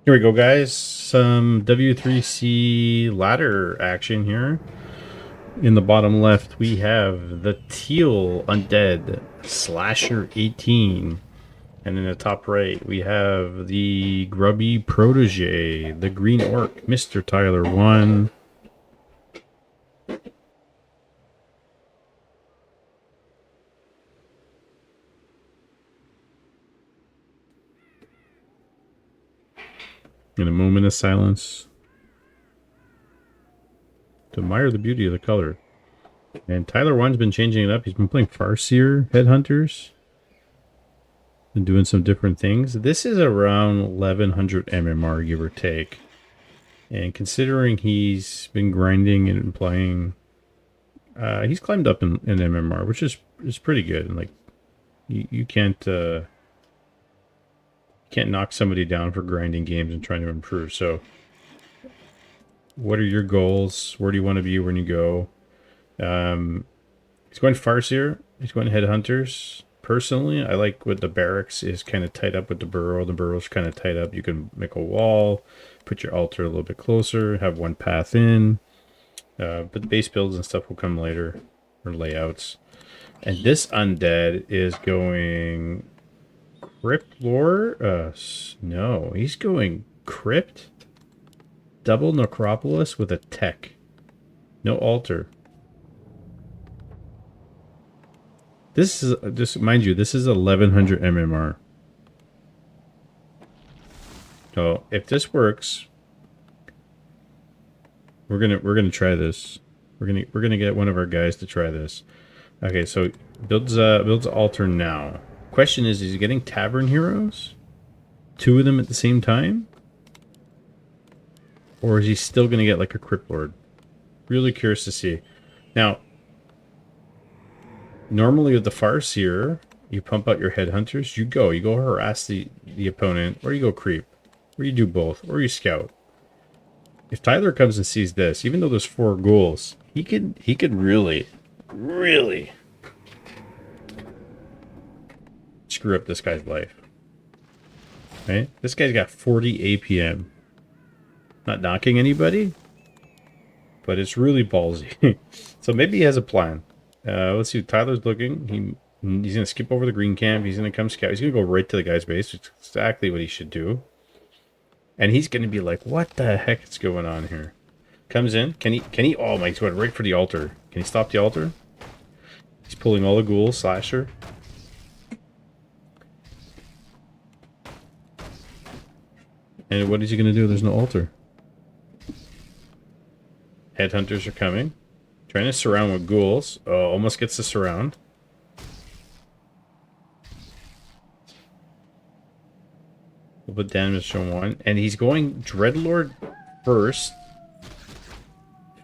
Here we go, guys. Some W3C ladder action here. In the bottom left, we have the teal Undead Slasher18. And in the top right, we have the grubby protege, the green orc, Mr. Tyler1. In a moment of silence to admire the beauty of the color. And Tyler1's been changing it up. He's been playing Farseer Headhunters and doing some different things. This is around 1100 MMR, give or take. And considering he's been grinding and playing, he's climbed up in MMR, which is pretty good. And like, you can't knock somebody down for grinding games and trying to improve. So, what are your goals? Where do you want to be when you go? He's going Farseer. He's going Headhunters. Personally, I like what the barracks is kind of tied up with the burrow. The burrow's kind of tied up. You can make a wall, put your altar a little bit closer, have one path in. But the base builds and stuff will come later, or layouts. And this Undead is going Crypt Lore. No, he's going Crypt. Double Necropolis with a tech. No altar. This is just mind you, this is 1100 MMR. So if this works, we're gonna try this. We're gonna get one of our guys to try this. Okay, so builds altar now. Question is he getting tavern heroes? Two of them at the same time? Or is he still gonna get like a crypt lord? Really curious to see. Now, normally with the Farseer, you pump out your headhunters, you go harass the opponent, or you go creep, or you do both, or you scout. If Tyler comes and sees this, even though there's 4 ghouls, he could really screw up this guy's life. Right? This guy's got 40 APM. Not knocking anybody, but it's really ballsy. So maybe he has a plan. Let's see. Tyler's looking. He's gonna skip over the green camp. He's gonna come scout. He's gonna go right to the guy's base, which is exactly what he should do. And he's gonna be like, "What the heck is going on here?" Comes in. Can he? Oh my! He's going right for the altar. Can he stop the altar? He's pulling all the ghouls. Slasher. And what is he gonna do? There's no altar. Headhunters are coming. Trying to surround with ghouls. Oh, almost gets the surround. A little bit damage on one. And he's going Dreadlord first.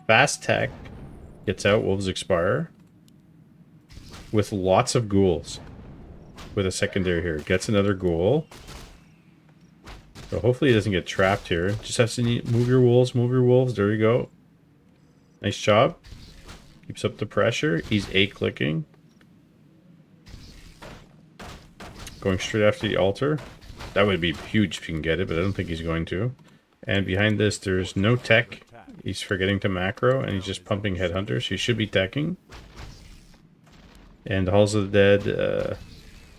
Fast tech. Gets out. Wolves expire. With lots of ghouls. With a secondary here. Gets another ghoul. So hopefully he doesn't get trapped here. Just has to move your wolves. Move your wolves. There you go. Nice job. Keeps up the pressure. He's A-clicking. Going straight after the altar. That would be huge if he can get it, but I don't think he's going to. And behind this, there's no tech. He's forgetting to macro, and he's just pumping headhunters. He should be teching. And the Halls of the Dead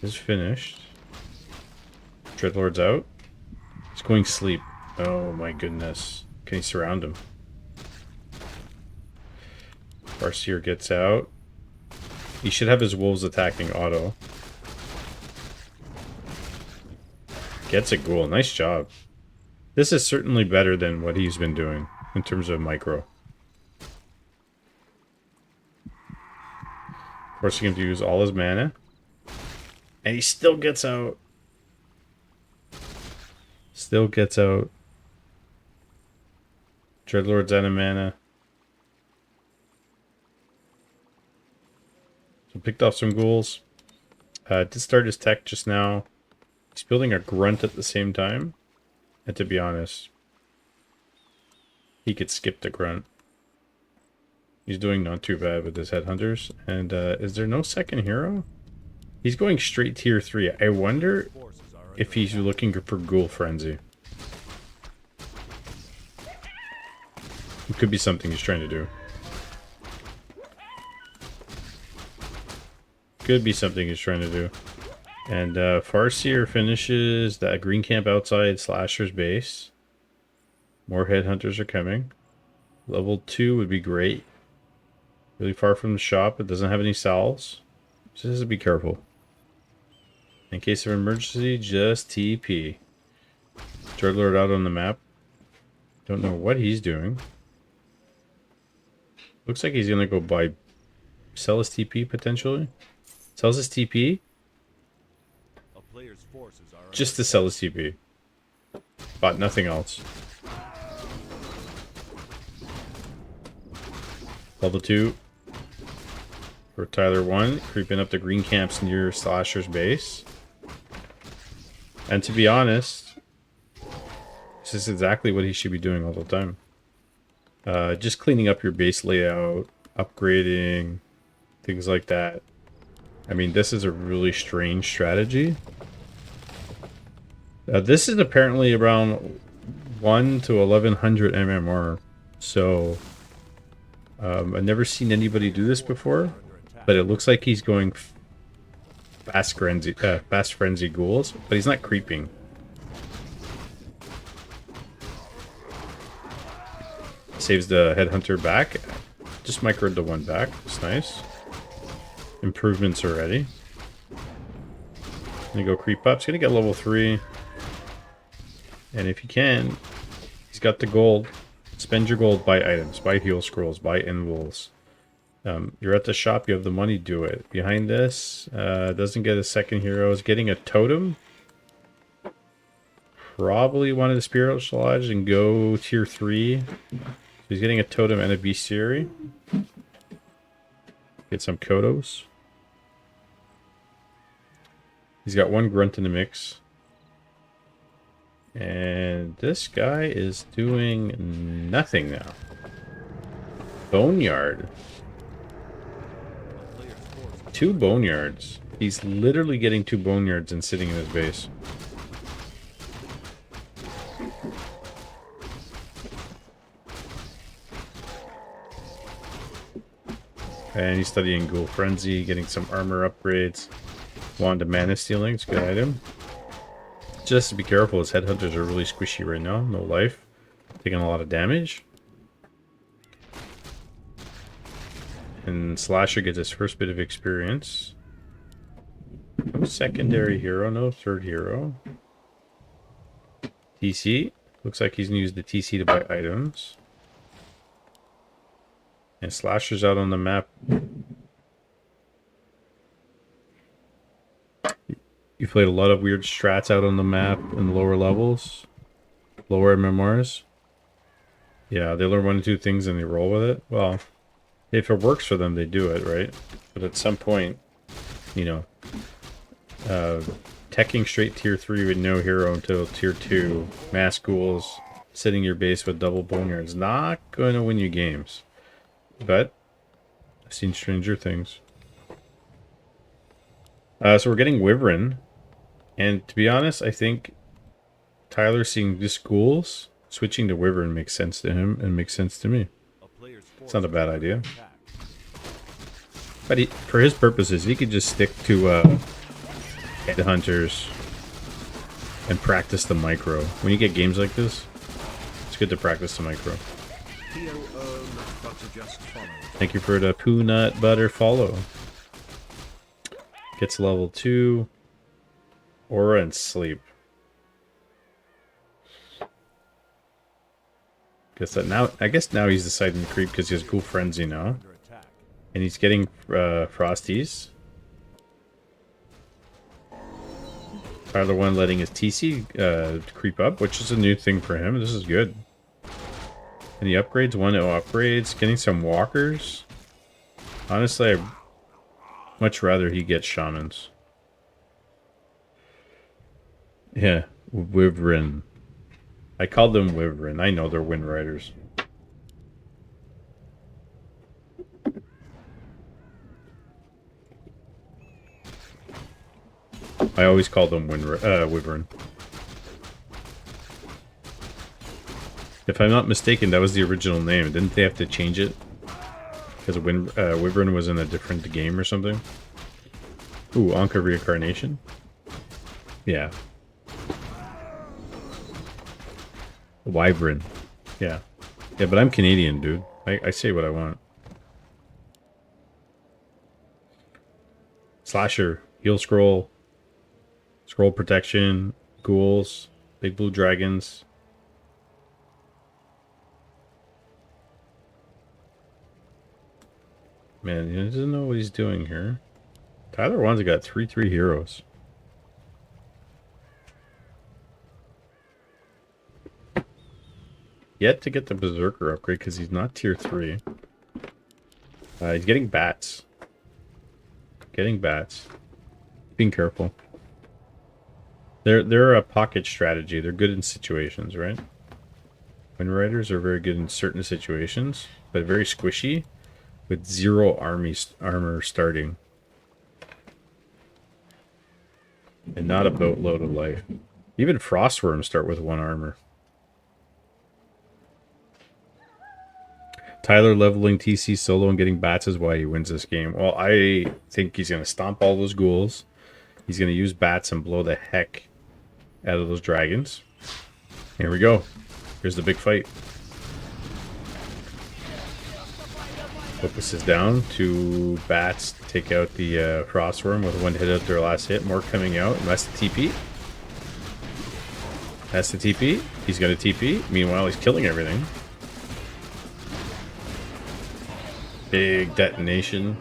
is finished. Dreadlord's out. He's going sleep. Oh my goodness. Can he surround him? Farseer gets out. He should have his wolves attacking auto. Gets a ghoul. Nice job. This is certainly better than what he's been doing in terms of micro. Forcing him to use all his mana. And he still gets out. Still gets out. Dreadlord's out of mana. So picked off some ghouls. Did start his tech just now. He's building a grunt at the same time. And to be honest, he could skip the grunt. He's doing not too bad with his headhunters. And is there no second hero? He's going straight tier 3. I wonder if he's looking for Ghoul Frenzy. Could be something he's trying to do. Could be something he's trying to do. And Farseer finishes that green camp outside Slasher's base. More headhunters are coming. Level 2 would be great. Really far from the shop. It doesn't have any salves. So just be careful. In case of emergency, just TP. Juggler out on the map. Don't know what he's doing. Looks like he's going to go buy... Sell his TP, potentially. Sells his TP. Just to sell his TP. Bought nothing else. Level 2. For Tyler1. Creeping up the green camps near Slasher's base. And to be honest... This is exactly what he should be doing all the time. Just cleaning up your base layout. Upgrading. Things like that. I mean, this is a really strange strategy. This is apparently around 1 to 1100 MMR. So, I've never seen anybody do this before. But it looks like he's going fast frenzy ghouls. But he's not creeping. Saves the headhunter back. Just microed the one back. It's nice. Improvements already. Gonna go creep up. He's gonna get level 3. And if you can, he's got the gold. Spend your gold, buy items, buy heal scrolls, buy invulns. You're at the shop, you have the money, do it. Behind this, doesn't get a second hero. Is getting a totem. Probably one of the spiritual lodge and go tier 3. So he's getting a totem and a bestiary. Get some Kodos. He's got one grunt in the mix. And this guy is doing nothing now. Boneyard. 2 boneyards. He's literally getting 2 boneyards and sitting in his base. And he's studying Ghoul Frenzy, getting some armor upgrades. Wand of Mana Stealing, it's a good item. Just to be careful, his headhunters are really squishy right now. No life. Taking a lot of damage. And Slasher gets his first bit of experience. No secondary hero, no third hero. TC. Looks like he's going to use the TC to buy items. And Slasher's out on the map. You played a lot of weird strats out on the map in the lower levels. Lower MMRs. Yeah, they learn 1 or 2 things and they roll with it. Well, if it works for them, they do it, right? But at some point, you know, teching straight tier 3 with no hero until tier 2. Mass ghouls, sitting your base with double boneyards. Not going to win you games. But I've seen stranger things. So we're getting Wyvern. And to be honest, I think Tyler seeing just ghouls, switching to Wyvern makes sense to him and makes sense to me. It's not a bad idea. But for his purposes, he could just stick to headhunters and practice the micro. When you get games like this, it's good to practice the micro. Thank you for the Poo Nut Butter follow. Gets level 2. Aura and Sleep. I guess now he's deciding to creep because he has Ghoul Frenzy now. And he's getting Frosties. Tyler1 letting his TC creep up, which is a new thing for him. This is good. And he upgrades 1-0 upgrades. Getting some walkers. Honestly, I'd much rather he gets shamans. Yeah, Wyvern. I called them Wyvern. I know they're Wind Riders. I always call them Wyvern. If I'm not mistaken, that was the original name. Didn't they have to change it? Because Wyvern was in a different game or something? Ooh, Anka Reincarnation? Yeah. Wyvern. Yeah. Yeah, but I'm Canadian, dude. I say what I want. Slasher. Heal scroll. Scroll protection. Ghouls. Big blue dragons. Man, he doesn't know what he's doing here. Tyler1's got 3/3 heroes. Yet to get the Berserker upgrade because he's not tier 3. He's getting bats. Getting bats. Being careful. They're a pocket strategy. They're good in situations, right? Wind Riders are very good in certain situations, but very squishy with 0 armor starting. And not a boatload of life. Even Frostworms start with 1 armor. Tyler leveling TC solo and getting bats is why he wins this game. Well, I think he's going to stomp all those ghouls. He's going to use bats and blow the heck out of those dragons. Here we go. Here's the big fight. Focuses down. 2 bats to take out the Frostworm with 1 hit out their last hit. More coming out. And that's the TP. That's the TP. He's going to TP. Meanwhile, he's killing everything. Big detonation.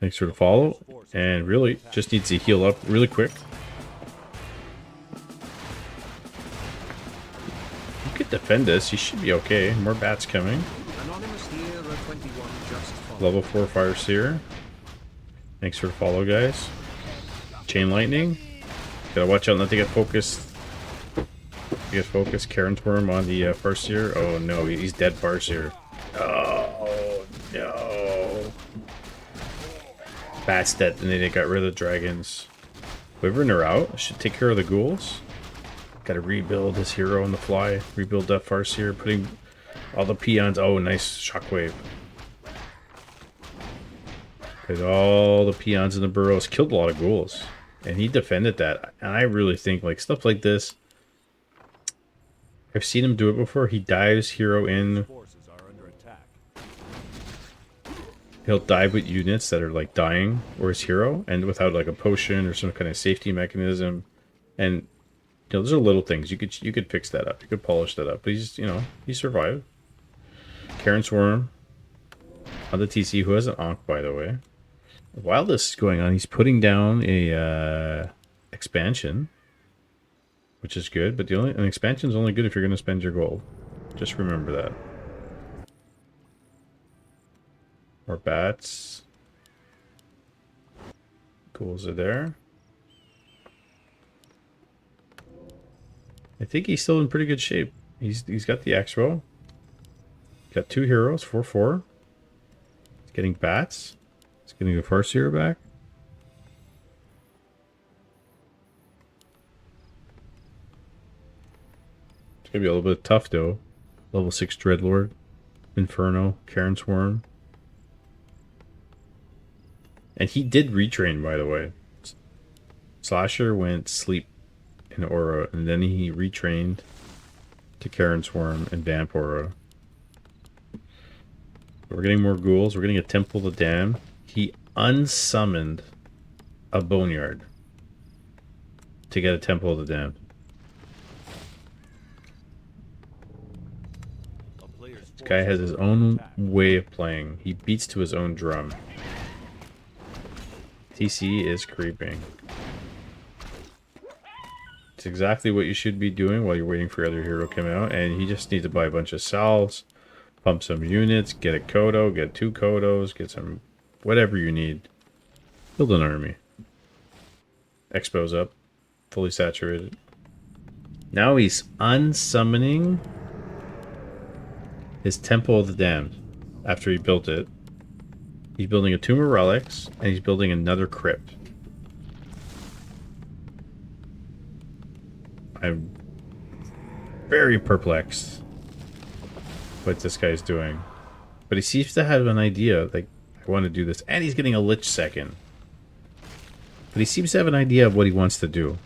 Thanks for the follow. And really, just needs to heal up really quick. You could defend this. You should be okay. More bats coming. Level 4 Fire Seer. Thanks for the follow, guys. Chain Lightning. Gotta watch out not to get focused. Get focused. Karen's Worm on the Farseer. Oh no, he's dead Farseer. Oh no. Bats dead, and they got rid of the dragons. Wyvern are out. I should take care of the ghouls. Gotta rebuild this hero on the fly. Rebuild that Farseer, putting all the peons. Oh, nice shockwave. Put all the peons in the burrows. Killed a lot of ghouls. And he defended that. And I really think like stuff like this. I've seen him do it before. He dives hero in. He'll dive with units that are like dying or his hero and without like a potion or some kind of safety mechanism. And you know, those are little things. You could fix that up. You could polish that up. But he's, you know, he survived. Karen's Worm on the TC, who has an Ankh, by the way. While this is going on, he's putting down a expansion, which is good. But an expansion is only good if you're going to spend your gold. Just remember that. More bats. Ghouls are there. I think he's still in pretty good shape. He's got the X-Row. Got 2 heroes, 4/4. He's getting bats. He's getting the Farseer back. It's gonna be a little bit tough though. Level 6 Dreadlord, Inferno, Karen's Worm. And he did retrain, by the way. Slasher went sleep in Aura, and then he retrained to Karen's Worm and Vamp Aura. We're getting more ghouls. We're getting a Temple of the Damned. He unsummoned a Boneyard to get a Temple of the Damned. This guy has his own way of playing. He beats to his own drum. TC is creeping. It's exactly what you should be doing while you're waiting for your other hero to come out. And he just needs to buy a bunch of salves, pump some units, get a Kodo, get 2 Kodos, get some whatever you need. Build an army. Expo's up. Fully saturated. Now he's unsummoning his Temple of the Damned after he built it. He's building a Tomb of Relics, and he's building another crypt. very perplexed what this guy is doing. But he seems to have an idea, like, I want to do this. And he's getting a Lich second. But he seems to have an idea of what he wants to do.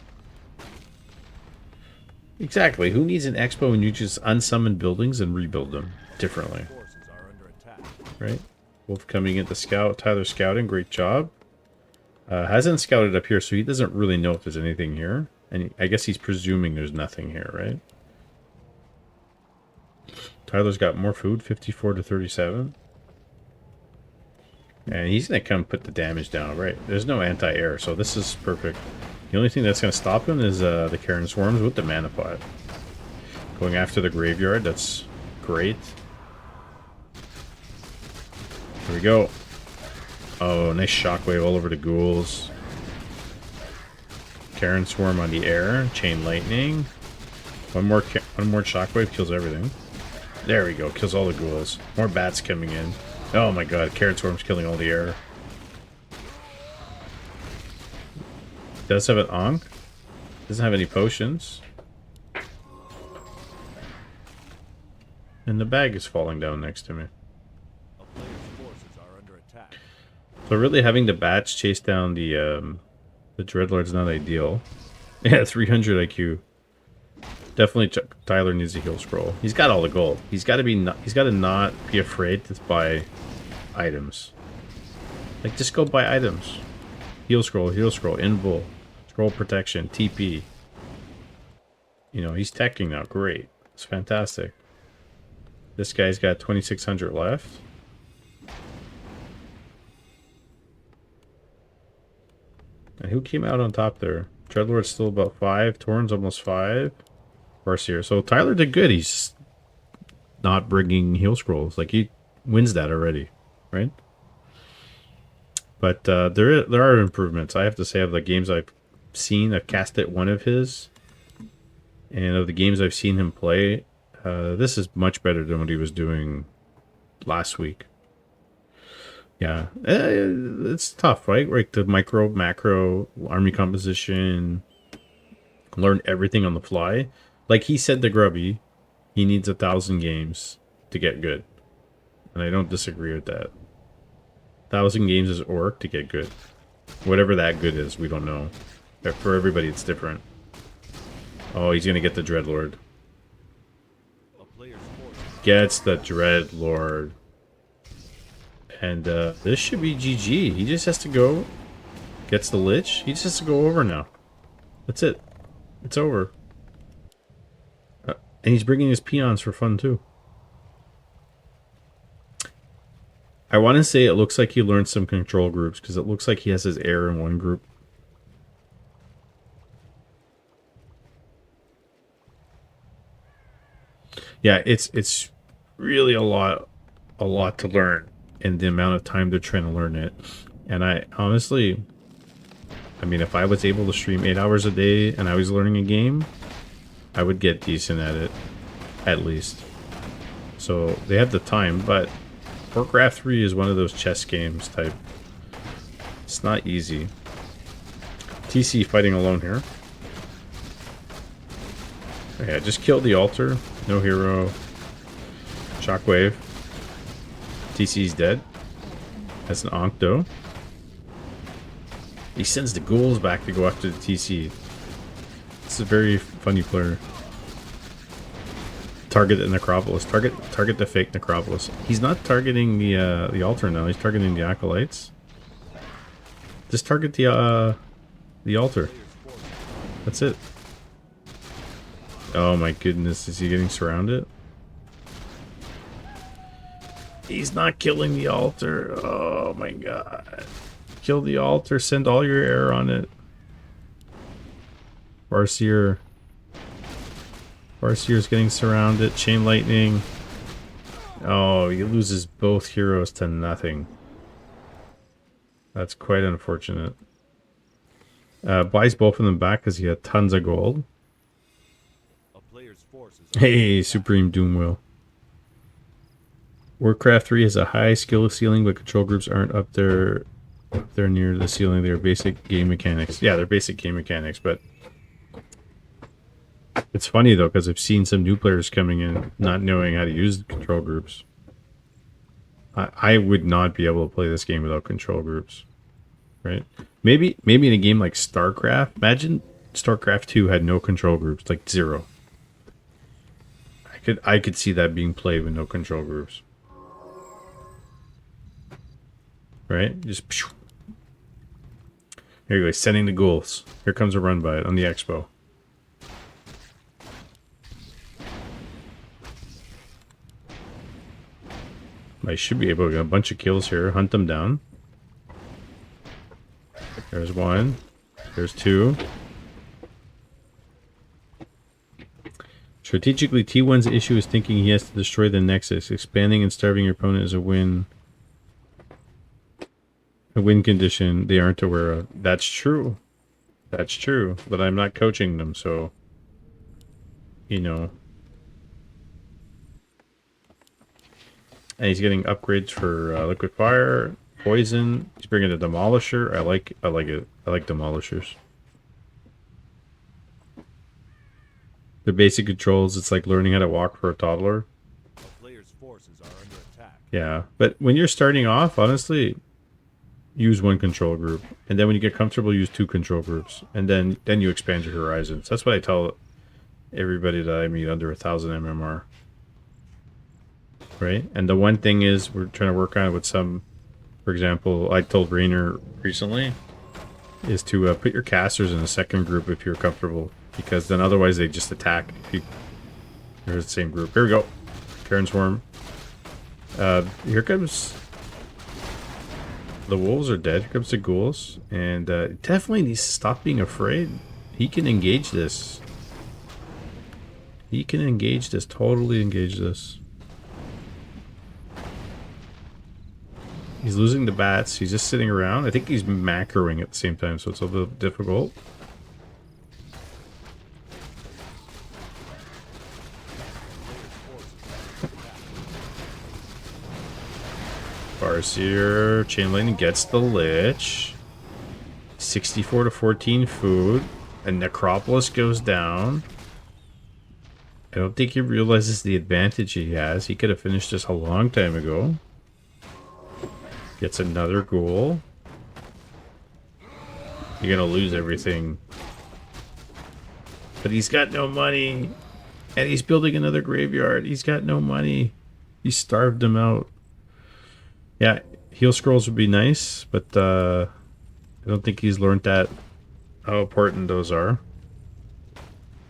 Exactly. Who needs an expo when you just unsummon buildings and rebuild them differently? Right? Wolf coming in to scout. Tyler scouting. Great job. Hasn't scouted up here, so he doesn't really know if there's anything here. And I guess he's presuming there's nothing here, right? Tyler's got more food, 54 to 37. And he's going to come put the damage down, right? There's no anti-air, so this is perfect. The only thing that's going to stop him is the Karen Swarms with the Mana Pot. Going after the graveyard, that's great. Here we go. Oh, nice shockwave all over the ghouls. Karen Swarm on the air. Chain Lightning. One more shockwave kills everything. There we go. Kills all the ghouls. More bats coming in. Oh my god. Karen Swarm's killing all the air. Does have an Ankh. Doesn't have any potions. And the bag is falling down next to me. So really having the bats chase down the Dreadlord's not ideal. Yeah, 300 IQ. Definitely Tyler needs a heal scroll. He's got all the gold. He's got to not be afraid to buy items. Like, just go buy items. Heal scroll, invul, scroll protection, TP. You know, he's teching now. Great. It's fantastic. This guy's got 2,600 left. And who came out on top there? Dreadlord's still about 5. Torn's almost 5. Farseer. So Tyler did good. He's not bringing heal scrolls. Like, he wins that already, right? But there are improvements. I have to say, of the games I've seen, I've casted one of his. And of the games I've seen him play, this is much better than what he was doing last week. Yeah, it's tough, right? Like the micro, macro, army composition, learn everything on the fly. Like he said to Grubby, he needs 1,000 games to get good. And I don't disagree with that. 1,000 games is orc to get good. Whatever that good is, we don't know. But for everybody, it's different. Oh, he's going to get the Dreadlord. Gets the Dreadlord. And this should be GG. He just has to go. Gets the Lich. He just has to go over now. That's it. It's over. And he's bringing his peons for fun too. I want to say it looks like he learned some control groups, because it looks like he has his air in one group. Yeah, it's really a lot to learn. And the amount of time they're trying to learn it. And I honestly, I mean, if I was able to stream 8 hours a day and I was learning a game, I would get decent at it, at least. So they have the time, but Warcraft 3 is one of those chess games type. It's not easy. TC fighting alone here. Yeah, just kill the altar. No hero. Shockwave. TC's dead. That's an Ankh though. He sends the ghouls back to go after the TC. It's a very funny player. Target the Necropolis. Target the fake Necropolis. He's not targeting the altar now. He's targeting the acolytes. Just target the altar. That's it. Oh my goodness! Is he getting surrounded? He's not killing the altar. Oh my god. Kill the altar. Send all your air on it. Farseer's getting surrounded. Chain Lightning. Oh, he loses both heroes to nothing. That's quite unfortunate. Buys both of them back because he had tons of gold. Hey, Supreme Doomwheel. Warcraft 3 has a high skill ceiling, but control groups aren't up there near the ceiling. They're basic game mechanics. Yeah, they're basic game mechanics, but It's funny though, because I've seen some new players coming in not knowing how to use the control groups. I would not be able to play this game without control groups, right? Maybe in a game like StarCraft. Imagine StarCraft 2 had no control groups, like 0. I could see that being played with no control groups, right? Just here you go, sending the ghouls. Here comes a run by it on the expo. I should be able to get a bunch of kills here. Hunt them down. There's one. There's two. Strategically, T1's issue is thinking he has to destroy the Nexus. Expanding and starving your opponent is a win. A win condition they aren't aware of. That's true. That's true. But I'm not coaching them, so... You know... And he's getting upgrades for liquid fire, poison. He's bringing a demolisher. I like it. I like demolishers. The basic controls. It's like learning how to walk for a toddler. The player's forces are under attack. Yeah, but when you're starting off, honestly, use one control group, and then when you get comfortable, use 2 control groups, and then you expand your horizons. That's what I tell everybody that I meet under 1,000 MMR. Right, and the one thing is we're trying to work on it with some, for example, I told Rainer recently, is to put your casters in a second group if you're comfortable, because then otherwise they just attack if you're in the same group. Here we go, Karen's Worm. Here comes the wolves are dead. Here comes the ghouls, and definitely needs to stop being afraid. He can engage this. He can engage this. Totally engage this. He's losing the bats. He's just sitting around. I think he's macroing at the same time, so it's a little bit difficult. Farseer, Chain Lightning gets the Lich. 64 to 14 food. And Necropolis goes down. I don't think he realizes the advantage he has. He could have finished this a long time ago. Gets another ghoul. You're gonna lose everything. But he's got no money. And he's building another graveyard. He's got no money. He starved him out. Yeah, heal scrolls would be nice, but I don't think he's learned that how important those are.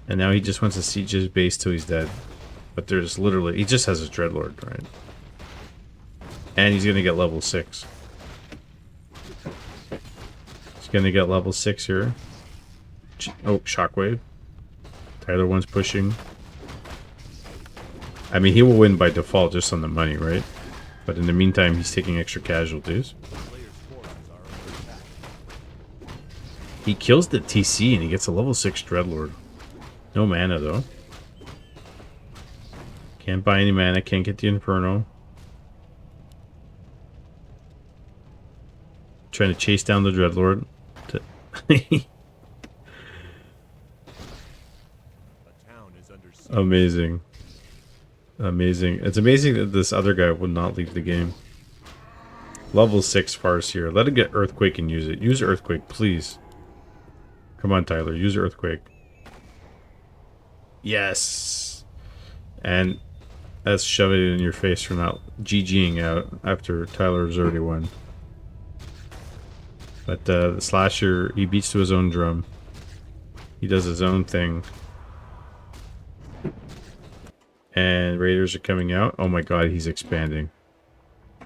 And now he just wants to siege his base till he's dead. But there's literally, he just has his Dreadlord, right? And he's gonna get level 6. He's gonna get level 6 here. Oh, Shockwave. Tyler1's pushing. I mean, he will win by default just on the money, right? But in the meantime, he's taking extra casualties. He kills the TC and he gets a level 6 Dreadlord. No mana, though. Can't buy any mana, can't get the Inferno. Trying to chase down the Dreadlord. Amazing. Amazing. It's amazing that this other guy would not leave the game. Level 6 Farseer. Let him get Earthquake and use it. Use Earthquake, please. Come on, Tyler. Use Earthquake. Yes. And let's shove it in your face for not GGing out after Tyler's already won. But the Slasher, he beats to his own drum. He does his own thing. And Raiders are coming out. Oh my god, he's expanding.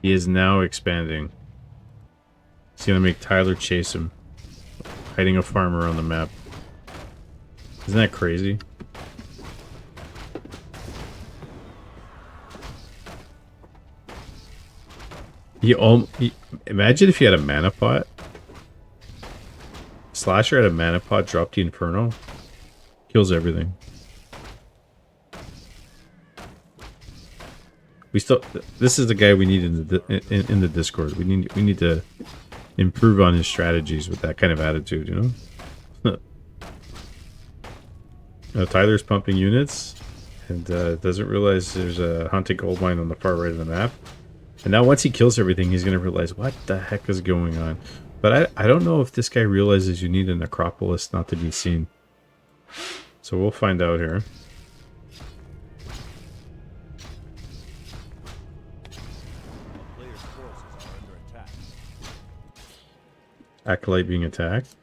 He is now expanding. He's gonna make Tyler chase him. Hiding a farmer on the map. Isn't that crazy? Imagine if he had a mana pot. Slasher had a mana pot, dropped the Inferno. Kills everything. We still. This is the guy we need in the Discord. We need to improve on his strategies with that kind of attitude, you know. Tyler's pumping units and doesn't realize there's a haunted gold mine on the far right of the map. And now once he kills everything, he's going to realize what the heck is going on. But I don't know if this guy realizes you need a necropolis not to be seen. So we'll find out here. A player's forces are under attack. Acolyte being attacked.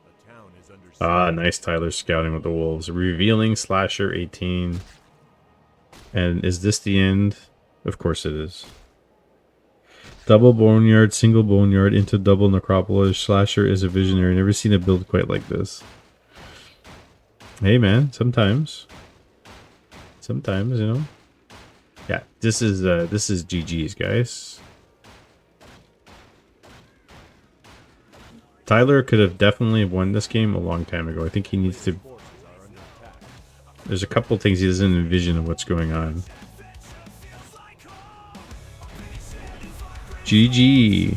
The town is under siege. Ah, nice Tyler scouting with the wolves. Revealing Slasher18. And is this the end? Of course it is. Double boneyard, single boneyard into double necropolis. Slasher is a visionary. Never seen a build quite like this. Hey man, sometimes, you know. Yeah, this is GG's, guys. Tyler could have definitely won this game a long time ago. I think he needs to. Forces are under attack. There's a couple things he doesn't envision of what's going on. GG.